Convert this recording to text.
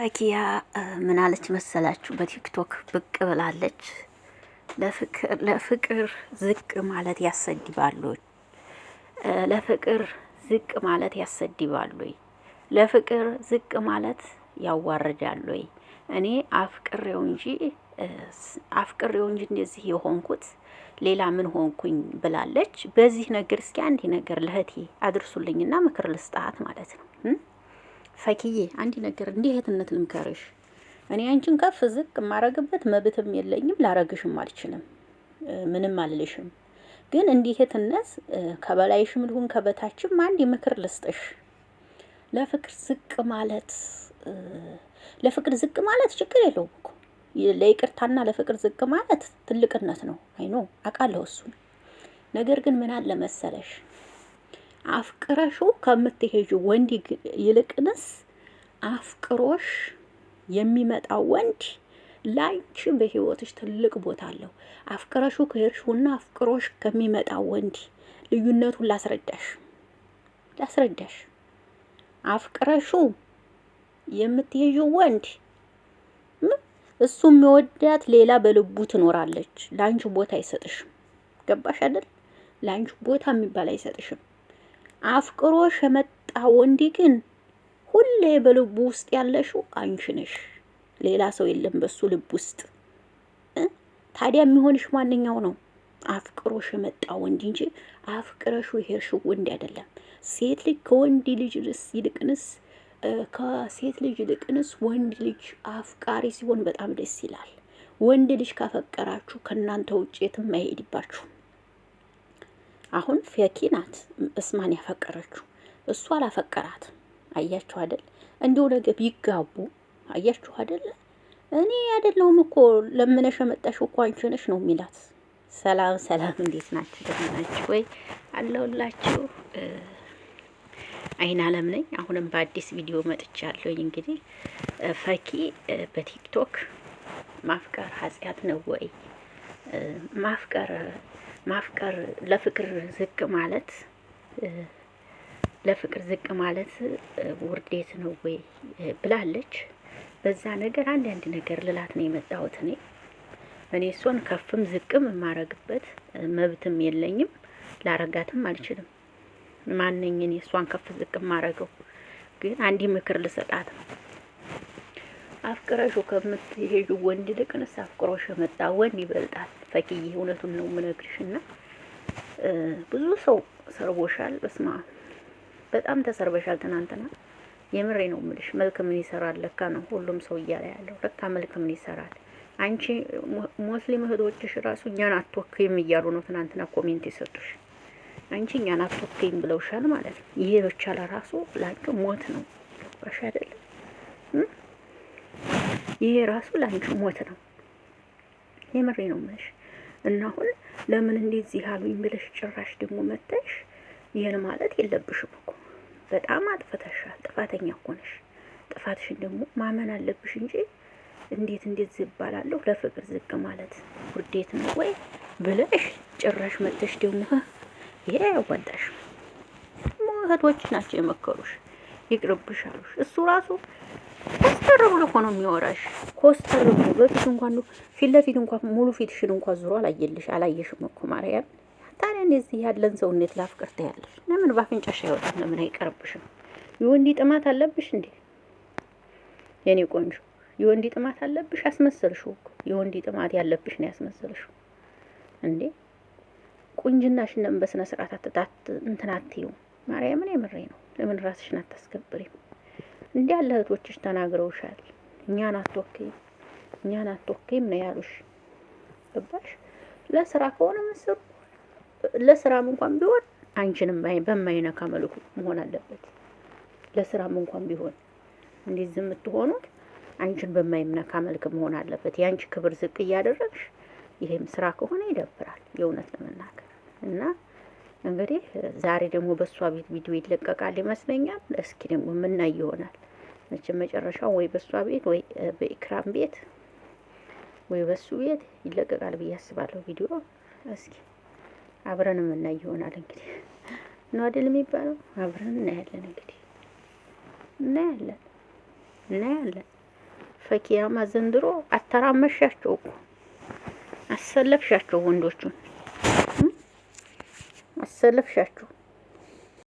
ፈኪያ ምን አለች መሰላችሁ? በቲክቶክ ብቅ ብላለች። ለፍቅር ዝቅ ማለት ያሰድባሉ። ለፍቅር ዝቅ ማለት ያሰድባሉ። ለፍቅር ዝቅ ማለት ያዋርዳሉ። እኔ አፍቅሬው እንጂ እንደዚህ የሆንኩት ሌላ ምን ሆንኩኝ ብላለች። በዚህ ነገር እስኪ አንድ ነገር ለህቴ አድርሱልኝና ምክር ልስጣት ማለት ነው። ፈኪዬ አንድ ነገር እንዲህ እህትነት ልምከርሽ። እኔ አንቺን ከፍ ዝቅ የማረግበት መብትም የለኝም፣ ላረግሽም አልችልም፣ ምንም አልልሽም። ግን እንዲህ እህትነት ከበላይሽም ልሁን ከበታችም አንድ ምክር ልስጥሽ። ለፍቅር ዝቅ ማለት ችግር የለውም እኮ ለይቅርታና ለፍቅር ዝቅ ማለት ትልቅነት ነው። አይኖ አውቃለሁ እሱን። ነገር ግን ምን አለ መሰለሽ አፍቅረሹ ከምትሄጁ ወንድ ይልቅንስ አፍቅሮሽ የሚመጣው ወንድ ላንቺ በህይወትሽ ትልቅ ቦታ አለው። አፍቅረሹ ከሄድሽውና አፍቅሮሽ ከሚመጣው ወንድ ልዩነቱን ላስረዳሽ። አፍቅረሹ የምትሄጂው ወንድ እሱ የሚወዳት ሌላ በልቡ ትኖራለች። ላንቺ ቦታ አይሰጥሽም። ገባሽ አይደል? ላንቺ ቦታ የሚባል አይሰጥሽም። አፍቅሮሽ የመጣ ወንድ ግን ሁሌ በልቡ ውስጥ ያለሽው አንቺ ነሽ። ሌላ ሰው የለም በሱ ልብ ውስጥ። ታዲያ የሚሆንሽ ማንኛው ነው? አፍቅሮሽ የመጣ ወንድ እንጂ አፍቅረሹ የሄድሽው ወንድ አይደለም። ሴት ልጅ ከወንድ ልጅ ከሴት ልጅ ይልቅንስ ወንድ ልጅ አፍቃሪ ሲሆን በጣም ደስ ይላል። ወንድ ልጅ ካፈቀራችሁ ከእናንተ ውጭ የትም አይሄድባችሁ። አሁን ፈኪ ናት እስማን ያፈቀረችው፣ እሱ አላፈቀራትም። አያችሁ አይደል? እንዲሁ ነገ ቢጋቡ አያችሁ አይደል? እኔ አይደለሁም እኮ ለምነሽ መጣሽው እኮ አንቺ ነሽ ነው የሚላት። ሰላም እንዴት ናችሁ? ደህና ናችሁ ወይ? አለሁላችሁ። አይን አለም ነኝ። አሁንም በአዲስ ቪዲዮ መጥቻለሁ። እንግዲህ ፈኪ በቲክቶክ ማፍቀር ኃጢአት ነው ወይ? ማፍቀር ለፍቅር ዝቅ ማለት ውርዴት ነው ወይ ብላለች። በዛ ነገር አንድ ነገር ልላት ነው የመጣሁት። እኔ እሷን ከፍም ዝቅም የማረግበት መብትም የለኝም፣ ላረጋትም አልችልም። ማንኛውም እሷን ከፍ ዝቅ የማረገው ግን አንዲ ምክር ልሰጣት ነው። አፍቅረሹ ከምትሄጁ ወንድ ልቅንስ አፍቅሮሽ የመጣ ወንድ ይበልጣል። ፈኪዬ እውነቱን ነው የምነግርሽና ብዙ ሰው ሰርቦሻል። በስማ በጣም ተሰርበሻል። ትናንትና የምሬ ነው የምልሽ። መልክ ምን ይሰራል ለካ ነው ሁሉም ሰው እያለ ያለው። ለካ መልክ ምን ይሰራል። አንቺ ሙስሊም እህቶችሽ ራሱ እኛን አትወክይም እያሉ ነው ትናንትና ኮሜንት የሰጡሽ። አንቺ እኛን አትወክይም ብለውሻል ማለት ነው። ይሄ ብቻ ለራሱ ላንቺ ሞት ነው። ገባሽ አይደል? ይሄ ራሱ ላንቺ ሞት ነው። የምሬ ነው የምልሽ። እና አሁን ለምን እንደዚህ አሉኝ ብለሽ ጭራሽ ደግሞ መተሽ ይሄን ማለት የለብሽም እኮ። በጣም አጥፍተሻል። ጥፋተኛ እኮ ነሽ። ጥፋትሽን ደግሞ ማመን አለብሽ እንጂ እንዴት ይባላለሁ ለፍቅር ዝቅ ማለት ውርዴት ነው ወይ ብለሽ ጭራሽ መተሽ ደግሞ ይሄ ያወጣሽ እህቶች ናቸው የመከሩሽ። ይቅርብሽ አሉሽ። እሱ ራሱ ኮስተር ብሎ እኮ ነው የሚወራሽ። ኮስተር ብሎ በፊት እንኳን ፊት ለፊት እንኳን ሙሉ ፊትሽን እንኳን ዙሮ አላየሽም እኮ ማርያም። ታዲያ እንደዚህ ያለን ሰው እንዴት ላፍቅር ትያለሽ? ለምን ባፍንጫሽ አይወጣም? ለምን አይቀርብሽም? የወንድ ጥማት አለብሽ እንዴ የኔ ቆንጆ? የወንድ ጥማት አለብሽ? አስመሰልሽው እኮ የወንድ ጥማት ያለብሽ ነው ያስመሰልሽው እንዴ። ቁንጅናሽ እንደም በስነ ስርዓት አትዩ ማርያምን። የምሬ ነው። ለምን ራስሽን አታስከብሪም? እንዴ ያለ እህቶችሽ ተናግረውሻል። እኛን አትወክይም ነው ያሉሽ። ገባሽ? ለስራ ከሆነ መስሩ። ለስራም እንኳን ቢሆን አንቺንም በማይነካ መልኩ መሆን አለበት። ለስራም እንኳን ቢሆን እንደዚህ የምትሆኑት አንቺን በማይነካ መልኩ መሆን አለበት። ያንቺ ክብር ዝቅ እያደረግሽ ይሄም ስራ ከሆነ ይደብራል የእውነት ለመናገር። እና እንግዲህ ዛሬ ደግሞ በሷ ቤት ቪዲዮ ይለቀቃል ይመስለኛል። እስኪ ደግሞ ምናይ ይሆናል መቼም መጨረሻው ወይ በሷ ቤት ወይ በኢክራም ቤት ወይ በሱ ቤት ይለቀቃል ብዬ አስባለሁ ቪዲዮ። እስኪ አብረን ምናይ ይሆናል እንግዲህ ነው አይደል የሚባለው? አብረን እናያለን እንግዲህ እናያለን። ፈኪያማ ዘንድሮ አተራመሻቸው እኮ አሰለፍሻቸው፣ ወንዶቹን አሰለፍሻቸው።